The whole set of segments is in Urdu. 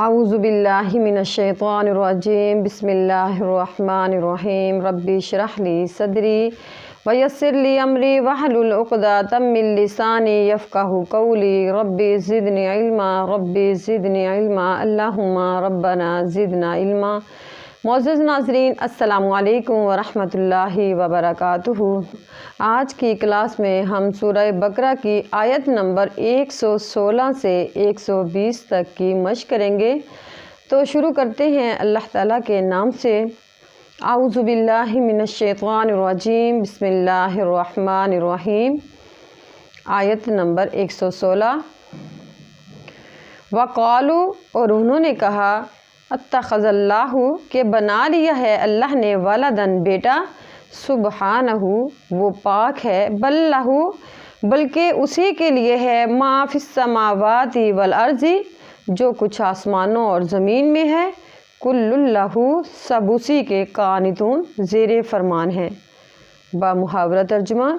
اعوذ باللہ من الشیطان الرجیم بسم اللہ الرحمن الرحیم ربی اشرح لی صدری ویسر لی امری واحلل عقدۃ من لسانی یفقہوا قولی ربی زدنی علما اللہم ربنا زدنا علما۔ معزز ناظرین، السلام علیکم ورحمۃ اللہ وبرکاتہ۔ آج کی کلاس میں ہم سورہ بقرہ کی آیت نمبر 116 سے 120 تک کی مشق کریں گے۔ تو شروع کرتے ہیں اللہ تعالیٰ کے نام سے۔ اعوذ باللہ من الشیطان الرجیم بسم اللہ الرحمن الرحیم۔ آیت نمبر 116۔ وقالو، اور انہوں نے کہا، اتخذ اللہ، کہ بنا لیا ہے اللہ نے، ولدن، بیٹا، سبحانہ، وہ پاک ہے، بل لہ، بلکہ اسی کے لیے ہے، ما فی السماوات والارض، جو کچھ آسمانوں اور زمین میں ہے، کل لہ، سب اسی کے، قانتون، زیر فرمان ہے۔ بامحاورہ ترجمہ۔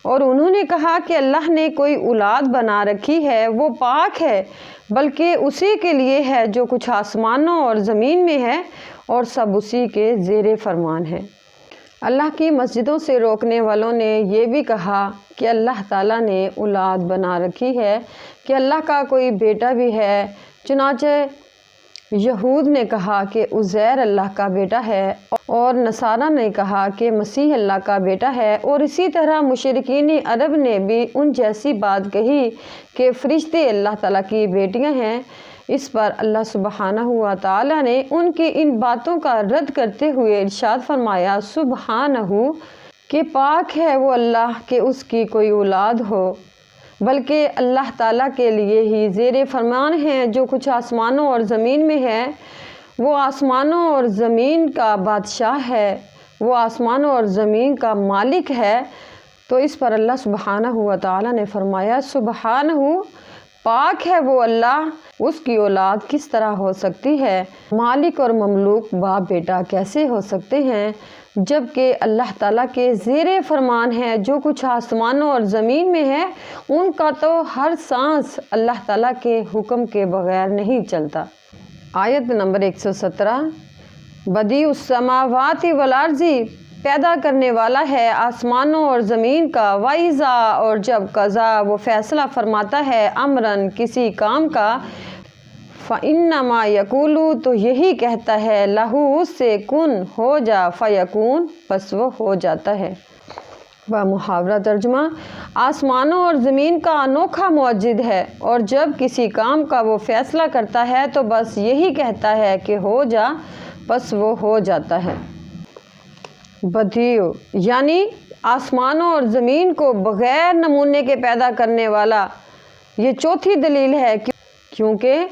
اور انہوں نے کہا کہ اللہ نے کوئی اولاد بنا رکھی ہے، وہ پاک ہے، بلکہ اسی کے لیے ہے جو کچھ آسمانوں اور زمین میں ہے، اور سب اسی کے زیر فرمان ہے۔ اللہ کی مسجدوں سے روکنے والوں نے یہ بھی کہا کہ اللہ تعالیٰ نے اولاد بنا رکھی ہے، کہ اللہ کا کوئی بیٹا بھی ہے۔ چنانچہ یہود نے کہا کہ عزیر اللہ کا بیٹا ہے، اور نصارہ نے کہا کہ مسیح اللہ کا بیٹا ہے، اور اسی طرح مشرکین عرب نے بھی ان جیسی بات کہی کہ فرشتے اللہ تعالیٰ کی بیٹیاں ہیں۔ اس پر اللہ سبحانہ و تعالیٰ نے ان کی ان باتوں کا رد کرتے ہوئے ارشاد فرمایا، سبحانہ، کہ پاک ہے وہ اللہ کہ اس کی کوئی اولاد ہو، بلکہ اللہ تعالیٰ کے لیے ہی زیر فرمان ہے جو کچھ آسمانوں اور زمین میں ہے۔ وہ آسمانوں اور زمین کا بادشاہ ہے، وہ آسمانوں اور زمین کا مالک ہے۔ تو اس پر اللہ سبحانہ و تعالیٰ نے فرمایا، سبحانہ، پاک ہے وہ اللہ، اس کی اولاد کس طرح ہو سکتی ہے؟ مالک اور مملوک باپ بیٹا کیسے ہو سکتے ہیں؟ جبکہ اللہ تعالیٰ کے زیر فرمان ہے جو کچھ آسمانوں اور زمین میں ہے، ان کا تو ہر سانس اللہ تعالیٰ کے حکم کے بغیر نہیں چلتا۔ آیت نمبر 117۔ بدیع السماوات والارض، پیدا کرنے والا ہے آسمانوں اور زمین کا، وَإِذَا، اور جب قضا، وہ فیصلہ فرماتا ہے، امرن، کسی کام کا، فَإِنَّمَا يَقُولُ، تو یہی کہتا ہے، لہو، اس سے، کن، ہو جا، فَيَكُونُ، بس وہ ہو جاتا ہے۔ بامحاورہ ترجمہ۔ آسمانوں اور زمین کا انوکھا موجد ہے، اور جب کسی کام کا وہ فیصلہ کرتا ہے تو بس یہی کہتا ہے کہ ہو جا، بس وہ ہو جاتا ہے۔ بدیع، یعنی آسمانوں اور زمین کو بغیر نمونے کے پیدا کرنے والا۔ یہ چوتھی دلیل ہے، کیونکہ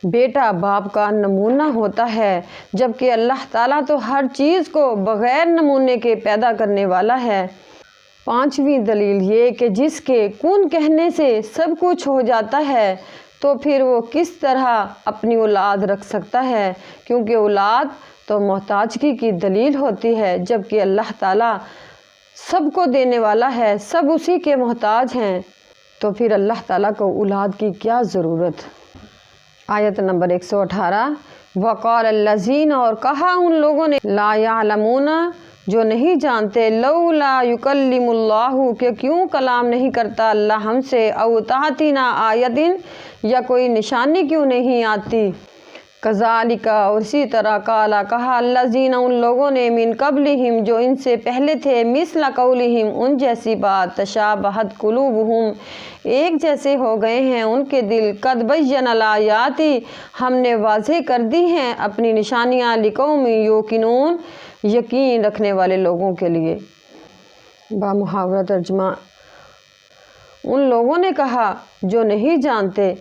بیٹا باپ کا نمونہ ہوتا ہے، جبکہ اللہ تعالیٰ تو ہر چیز کو بغیر نمونے کے پیدا کرنے والا ہے۔ پانچویں دلیل یہ کہ جس کے کن کہنے سے سب کچھ ہو جاتا ہے، تو پھر وہ کس طرح اپنی اولاد رکھ سکتا ہے؟ کیونکہ اولاد تو محتاجگی کی دلیل ہوتی ہے، جبکہ اللہ تعالیٰ سب کو دینے والا ہے، سب اسی کے محتاج ہیں، تو پھر اللہ تعالیٰ کو اولاد کی کیا ضرورت؟ آیت نمبر 118۔ وقال الذین، اور کہا ان لوگوں نے، لا یعلمون، جو نہیں جانتے، لولا یکلم اللہ، کہ کیوں کلام نہیں کرتا اللہ ہم سے، او تأتینا آیۃ، یا کوئی نشانی کیوں نہیں آتی، کذالک، اور اسی طرح، قالا، کہا، الذین، ان لوگوں نے، من قبلہم، جو ان سے پہلے تھے، مثل قولہم، ان جیسی بات، تشابہت قلوبہم، ایک جیسے ہو گئے ہیں ان کے دل، قد بینا الآیات، ہم نے واضح کر دی ہیں اپنی نشانیاں، لقوم یوقنون، یقین رکھنے والے لوگوں کے لیے۔ بامحاورہ ترجمہ۔ ان لوگوں نے کہا جو نہیں جانتے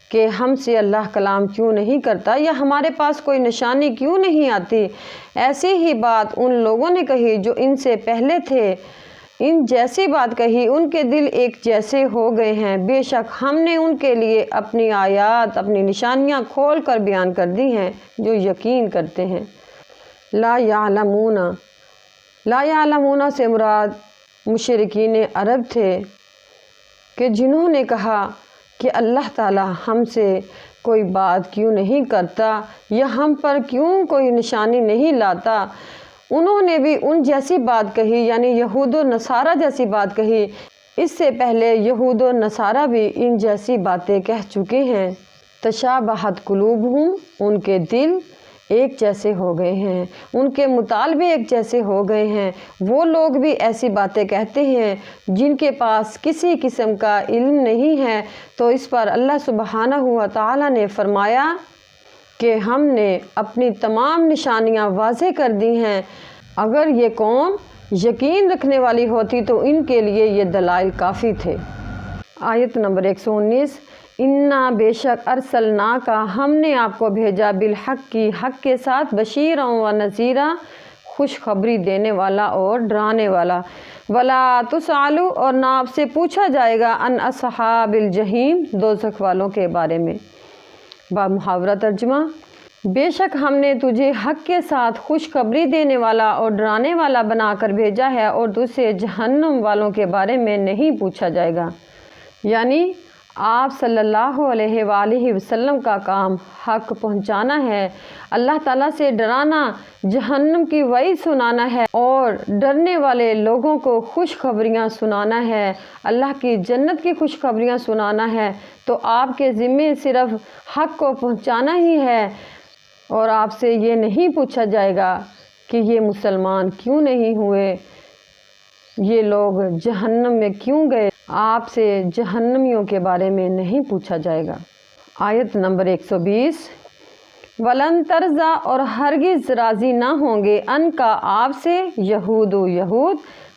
کہ ہم سے اللہ کلام کیوں نہیں کرتا، یا ہمارے پاس کوئی نشانی کیوں نہیں آتی، ایسی ہی بات ان لوگوں نے کہی جو ان سے پہلے تھے، ان جیسی بات کہی، ان کے دل ایک جیسے ہو گئے ہیں۔ بے شک ہم نے ان کے لیے اپنی آیات، اپنی نشانیاں کھول کر بیان کر دی ہیں، جو یقین کرتے ہیں۔ لا یعلمون، لا یعلمون سے مراد مشرکین عرب تھے، کہ جنہوں نے کہا کہ اللہ تعالیٰ ہم سے کوئی بات کیوں نہیں کرتا یا ہم پر کیوں کوئی نشانی نہیں لاتا؟ انہوں نے بھی ان جیسی بات کہی، یعنی یہود و نصارہ جیسی بات کہی۔ اس سے پہلے یہود و نصارہ بھی ان جیسی باتیں کہہ چکے ہیں۔ تشابہت قلوبہم، ان کے دل ایک جیسے ہو گئے ہیں، ان کے مطالبے ایک جیسے ہو گئے ہیں۔ وہ لوگ بھی ایسی باتیں کہتے ہیں جن کے پاس کسی قسم کا علم نہیں ہے۔ تو اس پر اللہ سبحانہ و تعالیٰ نے فرمایا کہ ہم نے اپنی تمام نشانیاں واضح کر دی ہیں۔ اگر یہ قوم یقین رکھنے والی ہوتی تو ان کے لیے یہ دلائل کافی تھے۔ آیت نمبر 119، انا بے شک ارسلنا کا، ہم نے آپ کو بھیجا بالحق کی، حق کے ساتھ، بشیرا و نذیرا، خوشخبری دینے والا اور ڈرانے والا، ولا تسأل، اور نہ آپ سے پوچھا جائے گا، ان اصحاب الجحیم، دوزخ والوں کے بارے میں۔ محاورہ ترجمہ، بے شک ہم نے تجھے حق کے ساتھ خوشخبری دینے والا اور ڈرانے والا بنا کر بھیجا ہے، اور تجھ سے جہنم والوں کے بارے میں نہیں پوچھا جائے گا۔ یعنی آپ صلی اللہ علیہ وآلہ وسلم کا کام حق پہنچانا ہے، اللہ تعالیٰ سے ڈرانا، جہنم کی وعید سنانا ہے، اور ڈرنے والے لوگوں کو خوشخبریاں سنانا ہے، اللہ کی جنت کی خوشخبریاں سنانا ہے۔ تو آپ کے ذمے صرف حق کو پہنچانا ہی ہے، اور آپ سے یہ نہیں پوچھا جائے گا کہ یہ مسلمان کیوں نہیں ہوئے، یہ لوگ جہنم میں کیوں گئے۔ آپ سے جہنمیوں کے بارے میں نہیں پوچھا جائے گا۔ آیت نمبر 120، ولن ترضی، اور ہرگز راضی نہ ہوں گے، ان کا آپ سے، یہود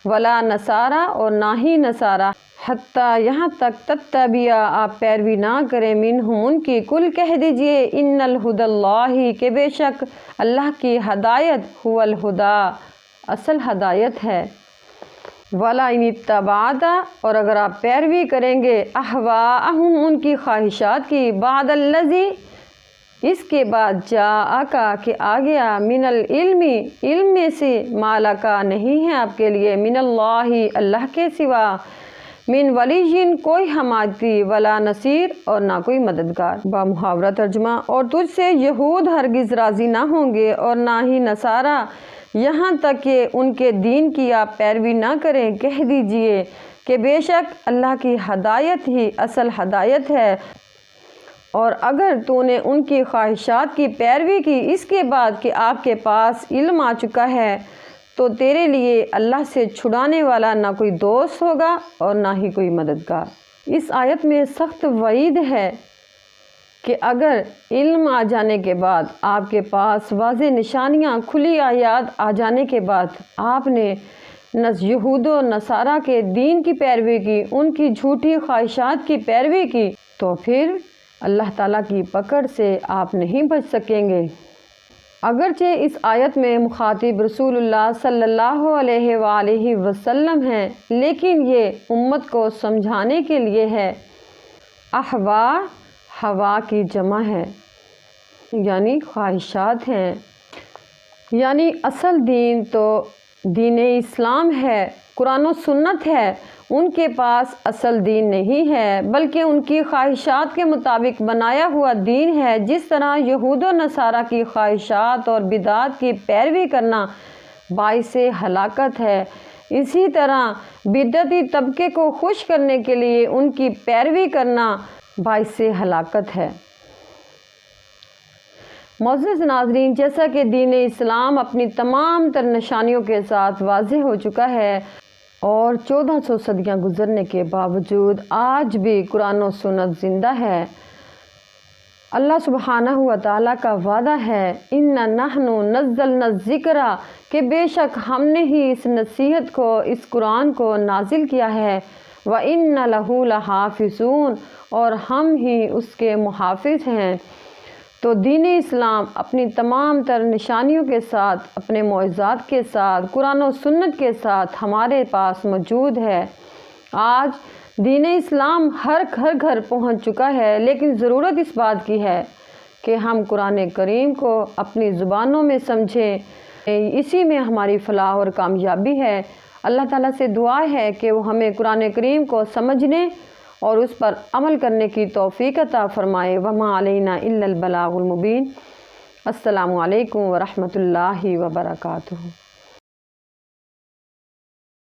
ولا نصارہ، اور نہ ہی نصارہ، حتیٰ یہاں تک، تتبع، آپ پیروی نہ کریں، منہم، ان کی، کل کہہ دیجئے، ان الہدی اللہ، کہ بے شک اللہ کی ہدایت، هو الہدا، اصل ہدایت ہے، ولا ان اتبعت، اور اگر آپ پیروی کریں گے، اہواءہم، ان کی خواہشات کی، بعد الذی، اس کے بعد، جاءک، کہ آ گیا، من العلم، علم میں سے، ما لک، نہیں ہے آپ کے لیے، من اللہ، اللہ کے سوا، من ولی، کوئی حمایتی، ولا نصیر، اور نہ کوئی مددگار۔ محاورہ ترجمہ، اور تجھ سے یہود ہرگز راضی نہ ہوں گے، اور نہ ہی نصارہ، یہاں تک کہ ان کے دین کی آپ پیروی نہ کریں۔ کہہ دیجئے کہ بے شک اللہ کی ہدایت ہی اصل ہدایت ہے، اور اگر تو نے ان کی خواہشات کی پیروی کی اس کے بعد کہ آپ کے پاس علم آ چکا ہے، تو تیرے لیے اللہ سے چھڑانے والا نہ کوئی دوست ہوگا اور نہ ہی کوئی مددگار۔ اس آیت میں سخت وعید ہے کہ اگر علم آ جانے کے بعد، آپ کے پاس واضح نشانیاں، کھلی آیات آ جانے کے بعد، آپ نے یہود و نصارہ کے دین کی پیروی کی، ان کی جھوٹی خواہشات کی پیروی کی، تو پھر اللہ تعالیٰ کی پکڑ سے آپ نہیں بچ سکیں گے۔ اگرچہ اس آیت میں مخاطب رسول اللہ صلی اللہ علیہ وآلہ وسلم ہیں، لیکن یہ امت کو سمجھانے کے لیے ہے۔ احوا، ہوا کی جمع ہے، یعنی خواہشات ہیں، یعنی اصل دین تو دین اسلام ہے، قرآن و سنت ہے، ان کے پاس اصل دین نہیں ہے، بلکہ ان کی خواہشات کے مطابق بنایا ہوا دین ہے۔ جس طرح یہود و نصارہ کی خواہشات اور بدعات کی پیروی کرنا باعث ہلاکت ہے، اسی طرح بدعتی طبقے کو خوش کرنے کے لیے ان کی پیروی کرنا باعث ہلاکت ہے۔ معزز ناظرین، جیسا کہ دین اسلام اپنی تمام تر نشانیوں کے ساتھ واضح ہو چکا ہے، اور 1400 صدیاں گزرنے کے باوجود آج بھی قرآن و سنت زندہ ہے۔ اللہ سبحانہ و تعالیٰ کا وعدہ ہے، اِنَّا نَحْنُ نَزَّلْنَا الذِّكْرَ، کہ بے شک ہم نے ہی اس نصیحت کو، اس قرآن کو نازل کیا ہے، وَإِنَّ لَهُ لَحَافِظُونَ، اور ہم ہی اس کے محافظ ہیں۔ تو دین اسلام اپنی تمام تر نشانیوں کے ساتھ، اپنے معجزات کے ساتھ، قرآن و سنت کے ساتھ ہمارے پاس موجود ہے۔ آج دین اسلام ہر گھر پہنچ چکا ہے، لیکن ضرورت اس بات کی ہے کہ ہم قرآن کریم کو اپنی زبانوں میں سمجھیں، اسی میں ہماری فلاح اور کامیابی ہے۔ اللہ تعالیٰ سے دعا ہے کہ وہ ہمیں قرآن کریم کو سمجھنے اور اس پر عمل کرنے کی توفیق عطا فرمائے۔ وما علینا الا البلاغ المبین۔ السلام علیکم ورحمۃ اللہ وبرکاتہ۔